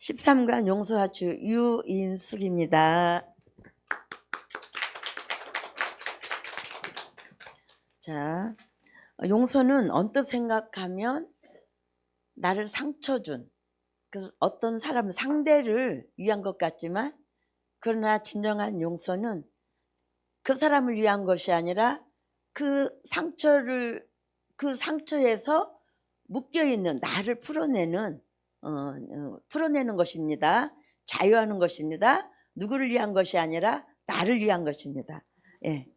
13관 용서하주 유인숙입니다. 자, 용서는 언뜻 생각하면 나를 상처 준 그 어떤 사람 상대를 위한 것 같지만, 그러나 진정한 용서는 그 사람을 위한 것이 아니라 그 상처에서 묶여있는 나를 풀어내는 것입니다. 자유하는 것입니다. 누구를 위한 것이 아니라 나를 위한 것입니다. 예.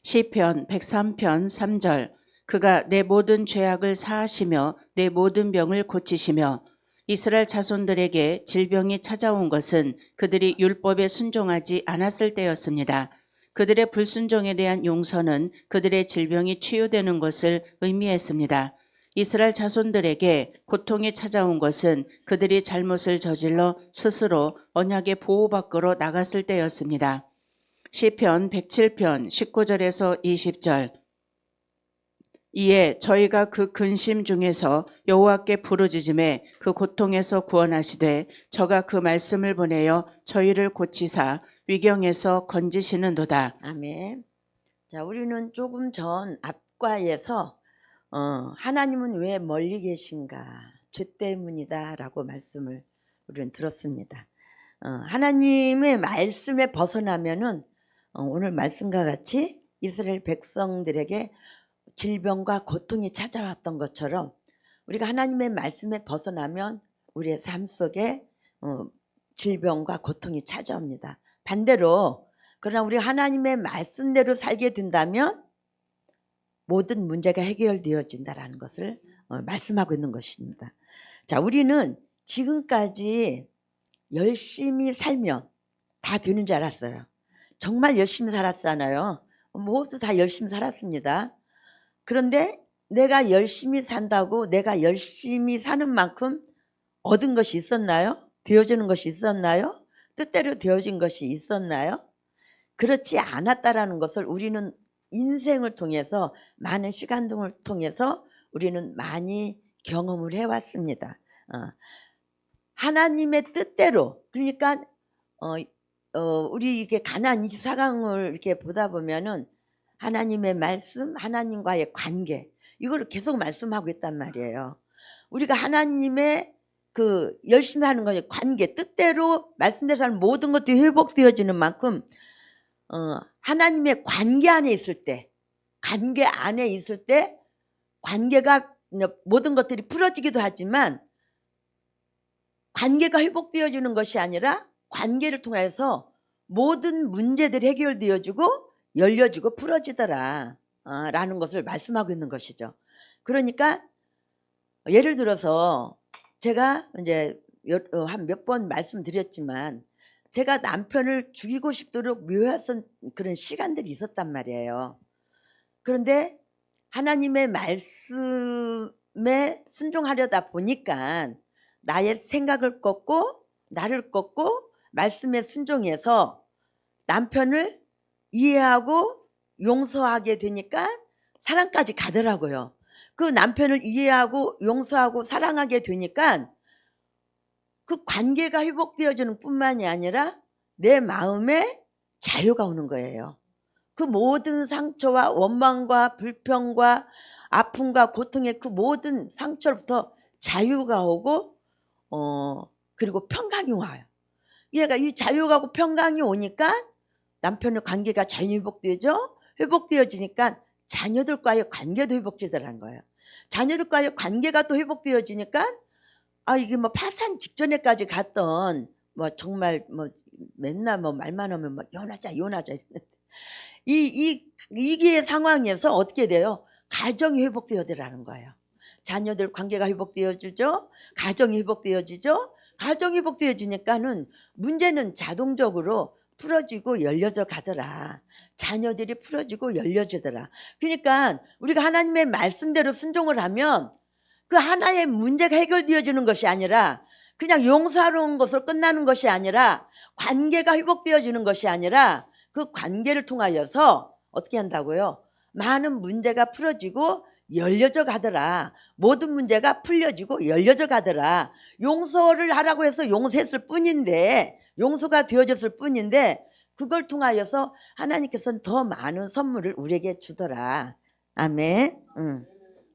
시편 103편 3절. 그가 내 모든 죄악을 사하시며 내 모든 병을 고치시며. 이스라엘 자손들에게 질병이 찾아온 것은 그들이 율법에 순종하지 않았을 때였습니다. 그들의 불순종에 대한 용서는 그들의 질병이 치유되는 것을 의미했습니다. 이스라엘 자손들에게 고통이 찾아온 것은 그들이 잘못을 저질러 스스로 언약의 보호 밖으로 나갔을 때였습니다. 시편 107편 19절에서 20절. 이에 저희가 그 근심 중에서 여호와께 부르짖음에 그 고통에서 구원하시되 저가 그 말씀을 보내어 저희를 고치사 위경에서 건지시는도다. 아멘. 자, 우리는 조금 전 앞과에서 하나님은 왜 멀리 계신가? 죄 때문이다 라고 말씀을 우리는 들었습니다. 하나님의 말씀에 벗어나면은 오늘 말씀과 같이 이스라엘 백성들에게 질병과 고통이 찾아왔던 것처럼 우리가 하나님의 말씀에 벗어나면 우리의 삶 속에 질병과 고통이 찾아옵니다. 반대로 그러나 우리가 하나님의 말씀대로 살게 된다면 모든 문제가 해결되어진다라는 것을 말씀하고 있는 것입니다. 자, 우리는 지금까지 열심히 살면 다 되는 줄 알았어요. 정말 열심히 살았잖아요. 모두 다 열심히 살았습니다. 그런데 내가 열심히 산다고 내가 열심히 사는 만큼 얻은 것이 있었나요? 되어지는 것이 있었나요? 뜻대로 되어진 것이 있었나요? 그렇지 않았다라는 것을 우리는 인생을 통해서 많은 시간 등을 통해서 우리는 많이 경험을 해왔습니다. 하나님의 뜻대로, 그러니까 우리 이게 가나안 24강을 이렇게 보다 보면은 하나님의 말씀, 하나님과의 관계, 이걸 계속 말씀하고 있단 말이에요. 우리가 하나님의 그 열심히 하는 거니 관계, 뜻대로 말씀대로 하는 모든 것들이 회복되어지는 만큼 하나님의 관계 안에 있을 때, 관계가 모든 것들이 풀어지기도 하지만 관계가 회복되어지는 것이 아니라 관계를 통해서 모든 문제들이 해결되어지고 열려지고 풀어지더라 라는 것을 말씀하고 있는 것이죠. 그러니까 예를 들어서 제가 이제 한 몇 번 말씀드렸지만 제가 남편을 죽이고 싶도록 묘했던 그런 시간들이 있었단 말이에요. 그런데 하나님의 말씀에 순종하려다 보니까 나의 생각을 꺾고 나를 꺾고 말씀에 순종해서 남편을 이해하고 용서하게 되니까 사랑까지 가더라고요. 그 남편을 이해하고 용서하고 사랑하게 되니까 그 관계가 회복되어지는 뿐만이 아니라 내 마음에 자유가 오는 거예요. 그 모든 상처와 원망과 불평과 아픔과 고통의 그 모든 상처로부터 자유가 오고 그리고 평강이 와요. 얘가 이 자유가 오고 평강이 오니까 남편의 관계가 자유 회복되죠. 회복되어지니까 자녀들과의 관계도 회복되더라는 거예요. 자녀들과의 관계가 또 회복되어지니까 이게 뭐 파산 직전에까지 갔던 뭐 정말 뭐 맨날 뭐 말만 하면 뭐 이혼하자 이랬는데 이기의 상황에서 어떻게 돼요? 가정이 회복되어지라는 거예요. 자녀들 관계가 회복되어지죠. 가정이 회복되어지죠. 가정이 회복되어지니까는 문제는 자동적으로 풀어지고 열려져 가더라. 자녀들이 풀어지고 열려지더라. 그러니까 우리가 하나님의 말씀대로 순종을 하면 그 하나의 문제가 해결되어지는 것이 아니라 그냥 용서하러 온 것으로 끝나는 것이 아니라 관계가 회복되어지는 것이 아니라 그 관계를 통하여서 어떻게 한다고요? 많은 문제가 풀어지고 열려져 가더라. 모든 문제가 풀려지고 열려져 가더라. 용서를 하라고 해서 용서했을 뿐인데, 용서가 되어졌을 뿐인데, 그걸 통하여서 하나님께서는 더 많은 선물을 우리에게 주더라. 아멘.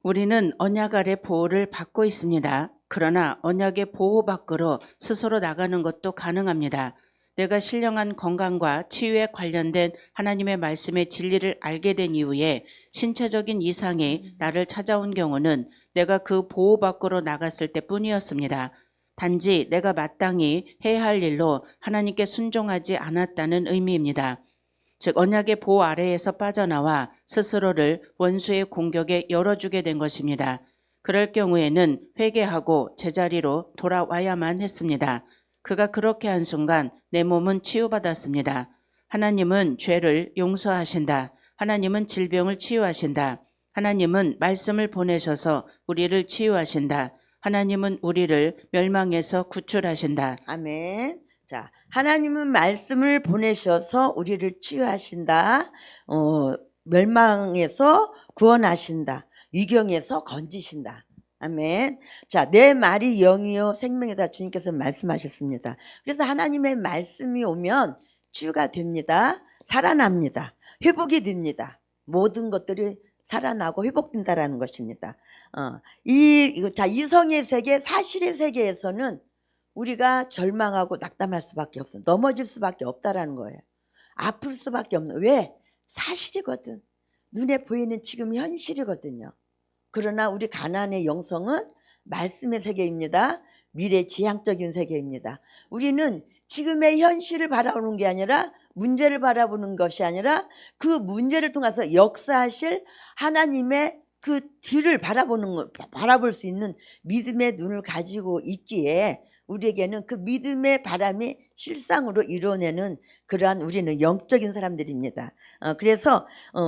우리는 언약 아래 보호를 받고 있습니다. 그러나 언약의 보호 밖으로 스스로 나가는 것도 가능합니다. 내가 신령한 건강과 치유에 관련된 하나님의 말씀의 진리를 알게 된 이후에 신체적인 이상이 나를 찾아온 경우는 내가 그 보호 밖으로 나갔을 때뿐이었습니다. 단지 내가 마땅히 해야 할 일로 하나님께 순종하지 않았다는 의미입니다. 즉 언약의 보호 아래에서 빠져나와 스스로를 원수의 공격에 열어주게 된 것입니다. 그럴 경우에는 회개하고 제자리로 돌아와야만 했습니다. 그가 그렇게 한 순간 내 몸은 치유받았습니다. 하나님은 죄를 용서하신다. 하나님은 질병을 치유하신다. 하나님은 말씀을 보내셔서 우리를 치유하신다. 하나님은 우리를 멸망에서 구출하신다. 아멘. 자, 하나님은 말씀을 보내셔서 우리를 치유하신다. 멸망에서 구원하신다. 위경에서 건지신다. 아멘. 자, 내 말이 영이요 생명이다. 주님께서 말씀하셨습니다. 그래서 하나님의 말씀이 오면 치유가 됩니다. 살아납니다. 회복이 됩니다. 모든 것들이 살아나고 회복된다라는 것입니다. 이성의 세계, 사실의 세계에서는 우리가 절망하고 낙담할 수밖에 없어. 넘어질 수밖에 없다라는 거예요. 아플 수밖에 없는. 왜? 사실이거든. 눈에 보이는 지금 현실이거든요. 그러나 우리 가나안의 영성은 말씀의 세계입니다. 미래지향적인 세계입니다. 우리는 지금의 현실을 바라보는 게 아니라, 문제를 바라보는 것이 아니라 그 문제를 통해서 역사하실 하나님의 그 뒤를 바라볼 수 있는 믿음의 눈을 가지고 있기에 우리에게는 그 믿음의 바람이 실상으로 이뤄내는 그러한 우리는 영적인 사람들입니다. 그래서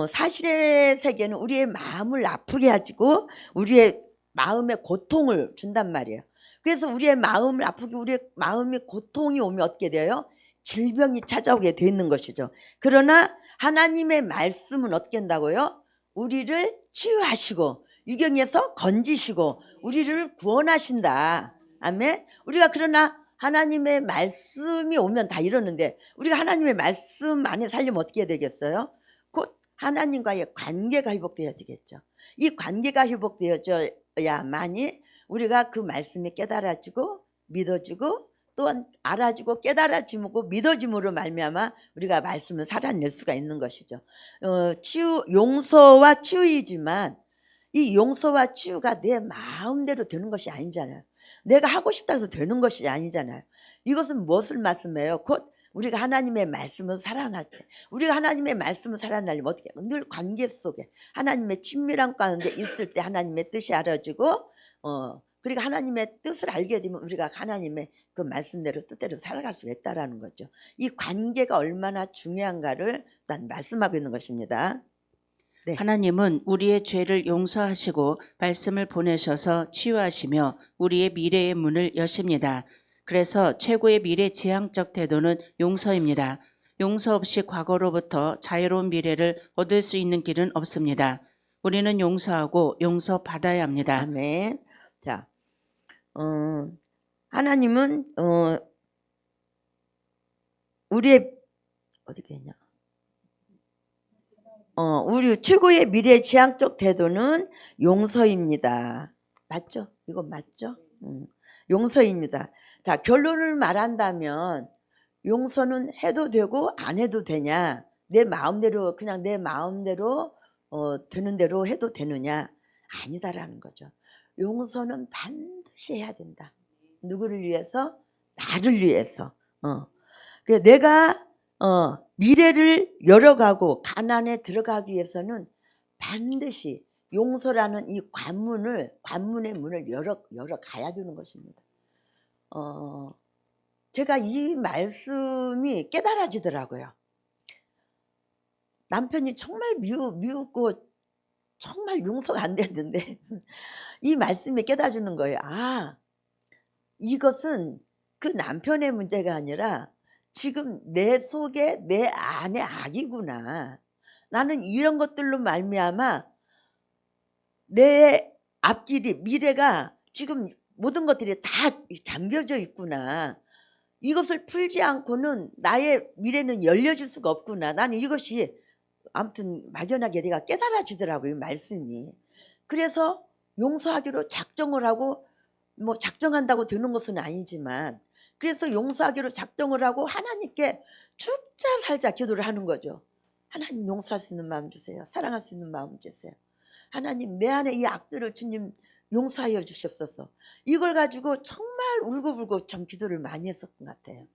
사실의 세계는 우리의 마음을 아프게 하고 우리의 마음에 고통을 준단 말이에요. 그래서 우리의 마음을 아프게, 우리의 마음에 고통이 오면 어떻게 돼요? 질병이 찾아오게 돼 있는 것이죠. 그러나 하나님의 말씀은 어떻게 한다고요? 우리를 치유하시고 위경에서 건지시고 우리를 구원하신다. 아멘. 우리가 그러나 하나님의 말씀이 오면 다 이러는데 우리가 하나님의 말씀 안에 살려면 어떻게 해야 되겠어요? 곧 하나님과의 관계가 회복되어지겠죠. 이 관계가 회복되어져야만이 우리가 그 말씀이 깨달아지고 믿어지고 또한 알아지고 깨달아지고 믿어짐으로 말미암아 우리가 말씀을 살아낼 수가 있는 것이죠. 용서와 치유이지만 이 용서와 치유가 내 마음대로 되는 것이 아니잖아요. 내가 하고 싶다 해서 되는 것이 아니잖아요. 이것은 무엇을 말씀해요? 곧 우리가 하나님의 말씀을 살아날 때, 우리가 하나님의 말씀을 살아나려면 어떻게 해요? 늘 관계 속에 하나님의 친밀한 가운데 있을 때 하나님의 뜻이 알아지고 그리고 하나님의 뜻을 알게 되면 우리가 하나님의 그 말씀대로 뜻대로 살아갈 수 있다라는 거죠. 이 관계가 얼마나 중요한가를 난 말씀하고 있는 것입니다. 네. 하나님은 우리의 죄를 용서하시고 말씀을 보내셔서 치유하시며 우리의 미래의 문을 여십니다. 그래서 최고의 미래지향적 태도는 용서입니다. 용서 없이 과거로부터 자유로운 미래를 얻을 수 있는 길은 없습니다. 우리는 용서하고 용서받아야 합니다. 아멘. 자, 하나님은 우리의 어디게 했냐? 우리 최고의 미래지향적 태도는 용서입니다. 맞죠? 이거 맞죠? 용서입니다. 자, 결론을 말한다면 용서는 해도 되고 안 해도 되냐? 내 마음대로 그냥 내 마음대로 되는 대로 해도 되느냐? 아니다라는 거죠. 용서는 반드시 해야 된다. 누구를 위해서? 나를 위해서. 그래서 내가 미래를 열어가고 가난에 들어가기 위해서는 반드시 용서라는 이 관문의 문을 열어 가야 되는 것입니다. 제가 이 말씀이 깨달아지더라고요. 남편이 정말 미웠고 정말 용서가 안 됐는데 이 말씀이 깨달아주는 거예요. 아, 이것은 그 남편의 문제가 아니라 지금 내 속에 내 안에 악이구나. 나는 이런 것들로 말미암아 내 앞길이 미래가 지금 모든 것들이 다 잠겨져 있구나. 이것을 풀지 않고는 나의 미래는 열려질 수가 없구나. 나는 이것이 아무튼 막연하게 내가 깨달아지더라고요, 말씀이. 그래서 용서하기로 작정을 하고 뭐 작정한다고 되는 것은 아니지만 그래서 용서하기로 작정을 하고 하나님께 죽자 살자 기도를 하는 거죠. 하나님 용서할 수 있는 마음 주세요. 사랑할 수 있는 마음 주세요. 하나님 내 안에 이 악들을 주님 용서하여 주시옵소서. 이걸 가지고 정말 울고불고 참 기도를 많이 했었던 것 같아요.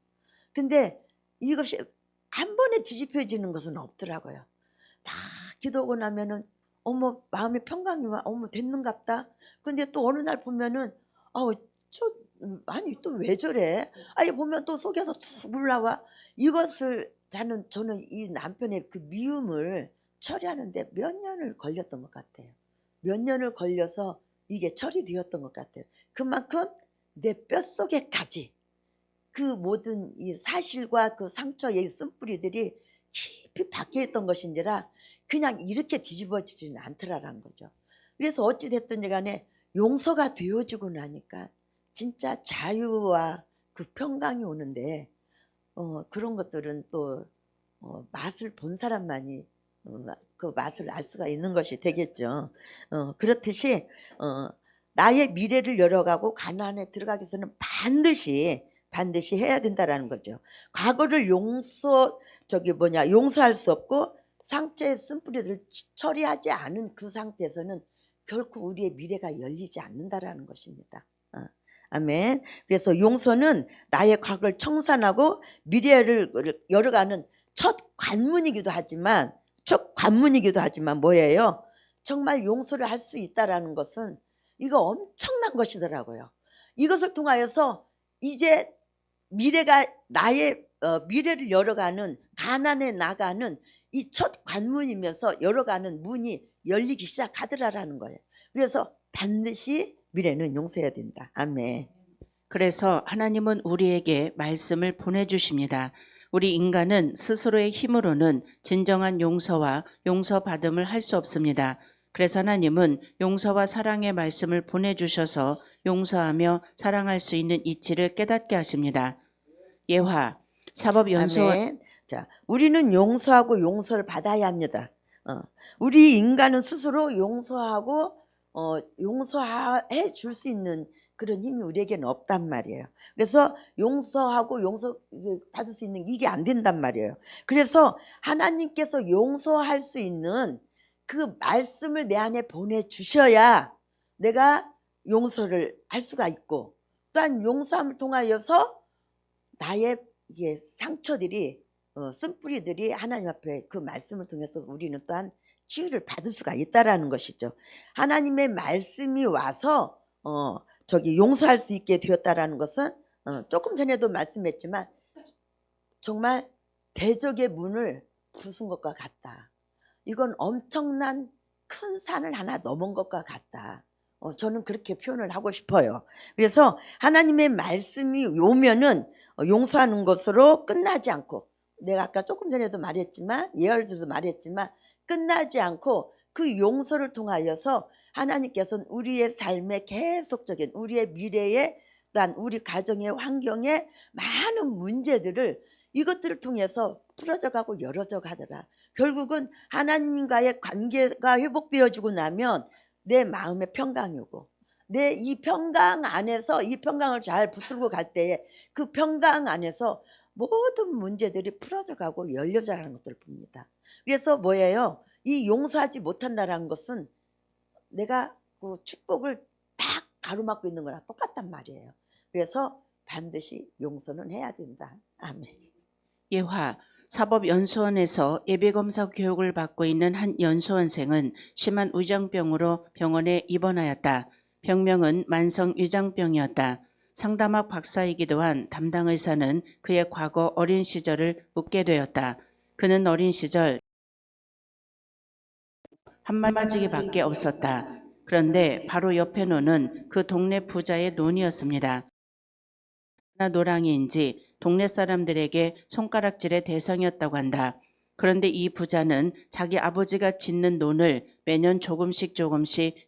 근데 이것이 한 번에 뒤집혀지는 것은 없더라고요. 막 기도하고 나면은 어머 마음의 평강이 와 어머 됐는갑다. 근데 또 어느 날 보면은 저 아니 또 왜 저래? 아니 보면 또 속에서 툭 올라와. 이것을 저는 이 남편의 그 미움을 처리하는데 몇 년을 걸렸던 것 같아요. 몇 년을 걸려서 이게 처리되었던 것 같아요. 그만큼 내 뼛속에까지 그 모든 이 사실과 그 상처의 쓴뿌리들이 깊이 박혀 있던 것인지라 그냥 이렇게 뒤집어지지는 않더라라는 거죠. 그래서 어찌 됐든지 간에 용서가 되어지고 나니까 진짜 자유와 그 평강이 오는데 그런 것들은 또 맛을 본 사람만이 그 맛을 알 수가 있는 것이 되겠죠. 그렇듯이 나의 미래를 열어가고 가나안에 들어가기 위해서는 반드시 해야 된다라는 거죠. 과거를 용서할 수 없고 상처의 쓴뿌리를 처리하지 않은 그 상태에서는 결코 우리의 미래가 열리지 않는다라는 것입니다. 아멘. 그래서 용서는 나의 과거를 청산하고 미래를 열어가는 첫 관문이기도 하지만 뭐예요? 정말 용서를 할 수 있다라는 것은 이거 엄청난 것이더라고요. 이것을 통하여서 이제 미래가 나의 미래를 열어가는 가난에 나가는 이 첫 관문이면서 열어가는 문이 열리기 시작하더라라는 거예요. 그래서 반드시 미래는 용서해야 된다. 아멘. 그래서 하나님은 우리에게 말씀을 보내주십니다. 우리 인간은 스스로의 힘으로는 진정한 용서와 용서받음을 할 수 없습니다. 그래서 하나님은 용서와 사랑의 말씀을 보내주셔서 용서하며 사랑할 수 있는 이치를 깨닫게 하십니다. 예화 사법연수원. 아멘. 자, 우리는 용서하고 용서를 받아야 합니다. 우리 인간은 스스로 용서하고 용서해 줄 수 있는 그런 힘이 우리에게는 없단 말이에요. 그래서 용서하고 용서 받을 수 있는 이게 안 된단 말이에요. 그래서 하나님께서 용서할 수 있는 그 말씀을 내 안에 보내주셔야 내가 용서를 할 수가 있고 또한 용서함을 통하여서 나의 이게 상처들이 쓴뿌리들이 하나님 앞에 그 말씀을 통해서 우리는 또한 치유를 받을 수가 있다라는 것이죠. 하나님의 말씀이 와서 용서할 수 있게 되었다라는 것은 조금 전에도 말씀했지만 정말 대적의 문을 부순 것과 같다. 이건 엄청난 큰 산을 하나 넘은 것과 같다. 저는 그렇게 표현을 하고 싶어요. 그래서 하나님의 말씀이 오면은 용서하는 것으로 끝나지 않고 내가 아까 조금 전에도 말했지만 예언을 들어서 말했지만 끝나지 않고 그 용서를 통하여서 하나님께서는 우리의 삶의 계속적인 우리의 미래에 또한 우리 가정의 환경에 많은 문제들을 이것들을 통해서 풀어져 가고 열어져 가더라. 결국은 하나님과의 관계가 회복되어지고 나면 내 마음의 평강이 오고 내 이 평강 안에서 이 평강을 잘 붙들고 갈 때에 그 평강 안에서 모든 문제들이 풀어져 가고 열려져 가는 것들을 봅니다. 그래서 뭐예요? 이 용서하지 못한다는 것은 내가 그 축복을 딱 가로막고 있는 거랑 똑같단 말이에요. 그래서 반드시 용서는 해야 된다. 아멘. 예화 사법연수원에서 예비검사 교육을 받고 있는 한 연수원생은 심한 위장병으로 병원에 입원하였다. 병명은 만성 위장병이었다. 상담학 박사이기도 한 담당 의사는 그의 과거 어린 시절을 묻게 되었다. 그는 어린 시절 한마디밖에 없었다. 그런데 바로 옆에 노는 그 동네 부자의 논이었습니다. 노랑이인지 동네 사람들에게 손가락질의 대상이었다고 한다. 그런데 이 부자는 자기 아버지가 짓는 논을 매년 조금씩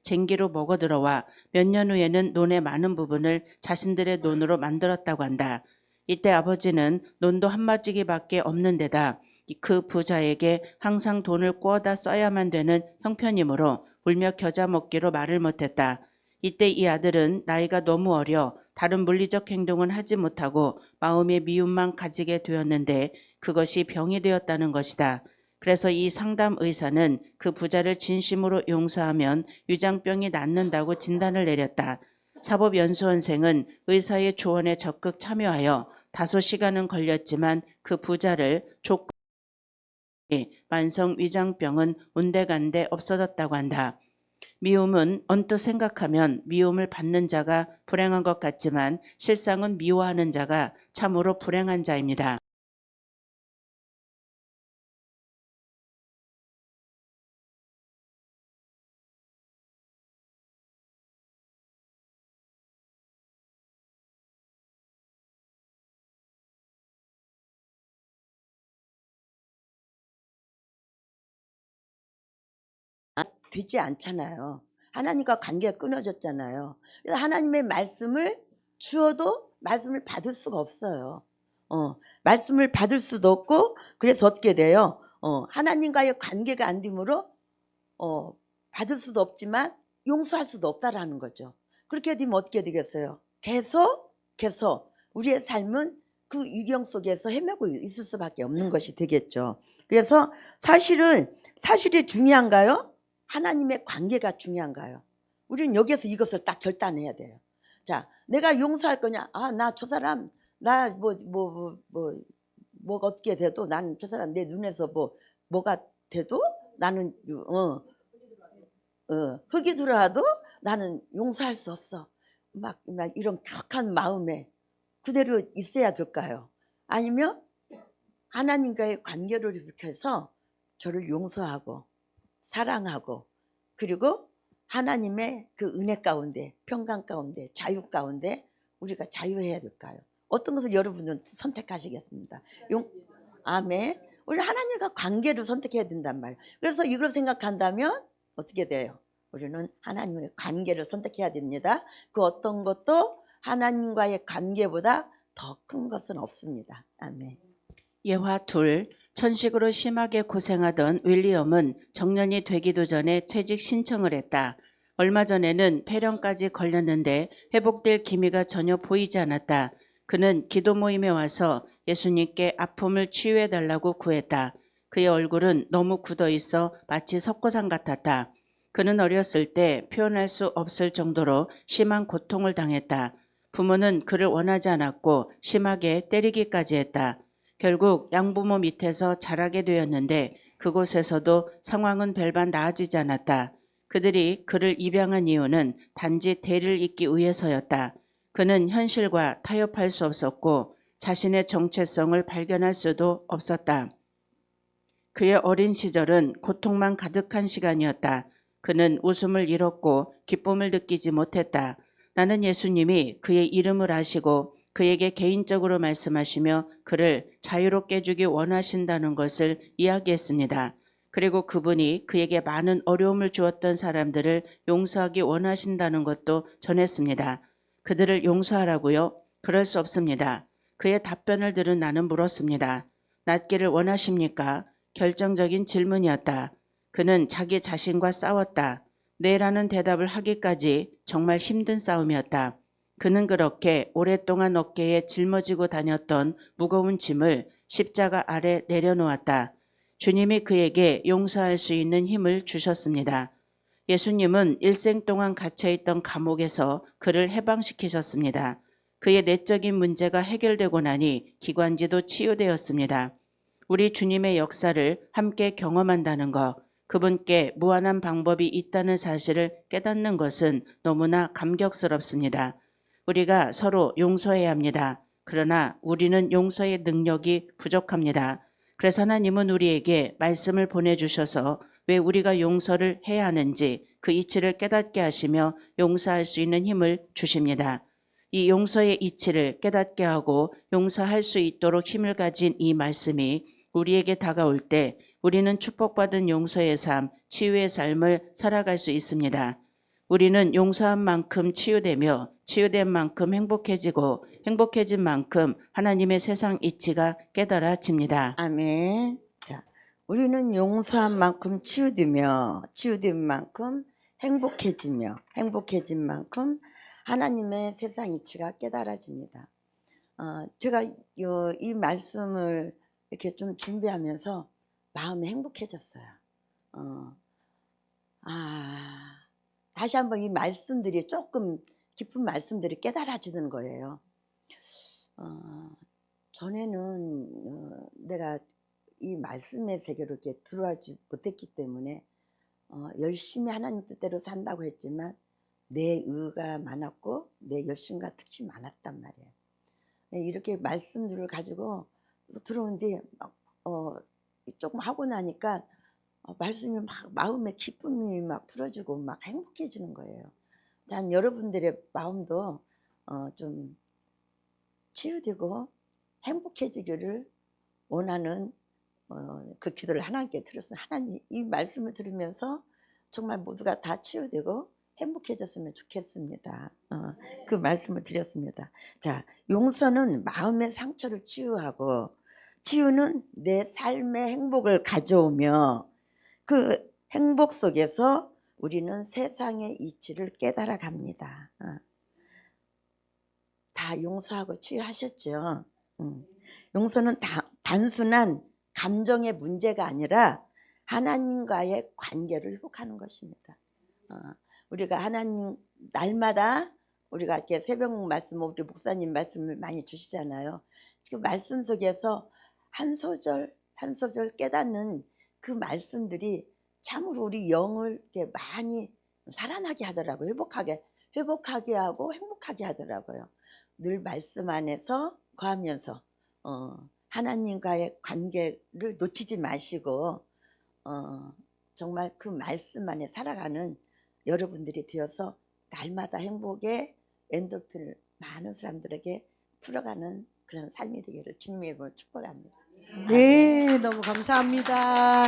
쟁기로 먹어들어와 몇 년 후에는 논의 많은 부분을 자신들의 논으로 만들었다고 한다. 이때 아버지는 논도 한마디밖에 없는 데다 그 부자에게 항상 돈을 꿔다 써야만 되는 형편이므로 울며 겨자 먹기로 말을 못했다. 이때 이 아들은 나이가 너무 어려 다른 물리적 행동은 하지 못하고 마음의 미움만 가지게 되었는데 그것이 병이 되었다는 것이다. 그래서 이 상담 의사는 그 부자를 진심으로 용서하면 위장병이 낫는다고 진단을 내렸다. 사법연수원생은 의사의 조언에 적극 참여하여 다소 시간은 걸렸지만 그 부자를 조건히 만성 위장병은 온데간데 없어졌다고 한다. 미움은 언뜻 생각하면 미움을 받는 자가 불행한 것 같지만 실상은 미워하는 자가 참으로 불행한 자입니다. 되지 않잖아요. 하나님과 관계가 끊어졌잖아요. 그래서 하나님의 말씀을 주어도 말씀을 받을 수가 없어요. 말씀을 받을 수도 없고, 그래서 어떻게 돼요? 하나님과의 관계가 안 되므로 받을 수도 없지만 용서할 수도 없다라는 거죠. 그렇게 되면 어떻게 되겠어요? 계속 우리의 삶은 그 위경 속에서 헤매고 있을 수밖에 없는 것이 되겠죠. 그래서 사실이 중요한가요? 하나님의 관계가 중요한가요? 우리는 여기서 이것을 딱 결단해야 돼요. 자, 내가 용서할 거냐? 나 저 사람 나 뭐가 어떻게 돼도 나는 저 사람 내 눈에서 뭐가 돼도 나는 흙이 들어와도 나는 용서할 수 없어. 막 이런 격한 마음에 그대로 있어야 될까요? 아니면 하나님과의 관계를 이렇게 해서 저를 용서하고 사랑하고 그리고 하나님의 그 은혜 가운데 평강 가운데 자유 가운데 우리가 자유해야 될까요? 어떤 것을 여러분은 선택하시겠습니다. 아멘. 우리 하나님과 관계를 선택해야 된단 말이에요. 그래서 이걸 생각한다면 어떻게 돼요? 우리는 하나님의 관계를 선택해야 됩니다. 그 어떤 것도 하나님과의 관계보다 더 큰 것은 없습니다. 아멘. 예화 2. 천식으로 심하게 고생하던 윌리엄은 정년이 되기도 전에 퇴직 신청을 했다. 얼마 전에는 폐렴까지 걸렸는데 회복될 기미가 전혀 보이지 않았다. 그는 기도 모임에 와서 예수님께 아픔을 치유해달라고 구했다. 그의 얼굴은 너무 굳어 있어 마치 석고상 같았다. 그는 어렸을 때 표현할 수 없을 정도로 심한 고통을 당했다. 부모는 그를 원하지 않았고 심하게 때리기까지 했다. 결국 양부모 밑에서 자라게 되었는데 그곳에서도 상황은 별반 나아지지 않았다. 그들이 그를 입양한 이유는 단지 대를 잇기 위해서였다. 그는 현실과 타협할 수 없었고 자신의 정체성을 발견할 수도 없었다. 그의 어린 시절은 고통만 가득한 시간이었다. 그는 웃음을 잃었고 기쁨을 느끼지 못했다. 나는 예수님이 그의 이름을 아시고 그에게 개인적으로 말씀하시며 그를 자유롭게 해주기 원하신다는 것을 이야기했습니다. 그리고 그분이 그에게 많은 어려움을 주었던 사람들을 용서하기 원하신다는 것도 전했습니다. 그들을 용서하라고요? 그럴 수 없습니다. 그의 답변을 들은 나는 물었습니다. 낫기를 원하십니까? 결정적인 질문이었다. 그는 자기 자신과 싸웠다. 네라는 대답을 하기까지 정말 힘든 싸움이었다. 그는 그렇게 오랫동안 어깨에 짊어지고 다녔던 무거운 짐을 십자가 아래 내려놓았다. 주님이 그에게 용서할 수 있는 힘을 주셨습니다. 예수님은 일생 동안 갇혀있던 감옥에서 그를 해방시키셨습니다. 그의 내적인 문제가 해결되고 나니 기관지도 치유되었습니다. 우리 주님의 역사를 함께 경험한다는 것, 그분께 무한한 방법이 있다는 사실을 깨닫는 것은 너무나 감격스럽습니다. 우리가 서로 용서해야 합니다. 그러나 우리는 용서의 능력이 부족합니다. 그래서 하나님은 우리에게 말씀을 보내주셔서 왜 우리가 용서를 해야 하는지 그 이치를 깨닫게 하시며 용서할 수 있는 힘을 주십니다. 이 용서의 이치를 깨닫게 하고 용서할 수 있도록 힘을 가진 이 말씀이 우리에게 다가올 때 우리는 축복받은 용서의 삶, 치유의 삶을 살아갈 수 있습니다. 우리는 용서한 만큼 치유되며 치유된 만큼 행복해지고 행복해진 만큼 하나님의 세상 이치가 깨달아집니다. 아멘. 자, 우리는 용서한 만큼 치유되며 치유된 만큼 행복해지며 행복해진 만큼 하나님의 세상 이치가 깨달아집니다. 제가 이 말씀을 이렇게 좀 준비하면서 마음이 행복해졌어요. 다시 한번 이 말씀들이 조금 깊은 말씀들이 깨달아지는 거예요. 전에는 내가 이 말씀의 세계로 이렇게 들어가지 못했기 때문에 열심히 하나님 뜻대로 산다고 했지만 내 의가 많았고 내 열심과 특징이 많았단 말이에요. 이렇게 말씀들을 가지고 들어오는데 조금 하고 나니까 말씀이 막 마음에 기쁨이 막 풀어지고 막 행복해지는 거예요. 단 여러분들의 마음도 좀 치유되고 행복해지기를 원하는 그 기도를 하나님께 드렸어요. 하나님, 이 말씀을 들으면서 정말 모두가 다 치유되고 행복해졌으면 좋겠습니다. 그 말씀을 드렸습니다. 자, 용서는 마음의 상처를 치유하고 치유는 내 삶의 행복을 가져오며 그 행복 속에서 우리는 세상의 이치를 깨달아 갑니다. 다 용서하고 치유하셨죠. 용서는 단순한 감정의 문제가 아니라 하나님과의 관계를 회복하는 것입니다. 우리가 하나님 날마다 우리가 이렇게 새벽 말씀, 우리 목사님 말씀을 많이 주시잖아요. 그 말씀 속에서 한 소절 한 소절 깨닫는 그 말씀들이 참으로 우리 영을 이렇게 많이 살아나게 하더라고요. 회복하게 하고 행복하게 하더라고요. 늘 말씀 안에서 거하면서 하나님과의 관계를 놓치지 마시고 정말 그 말씀 안에 살아가는 여러분들이 되어서 날마다 행복의 엔돌핀을 많은 사람들에게 풀어가는 그런 삶이 되기를 주님의 이름으로 축복합니다. 네, 너무 감사합니다.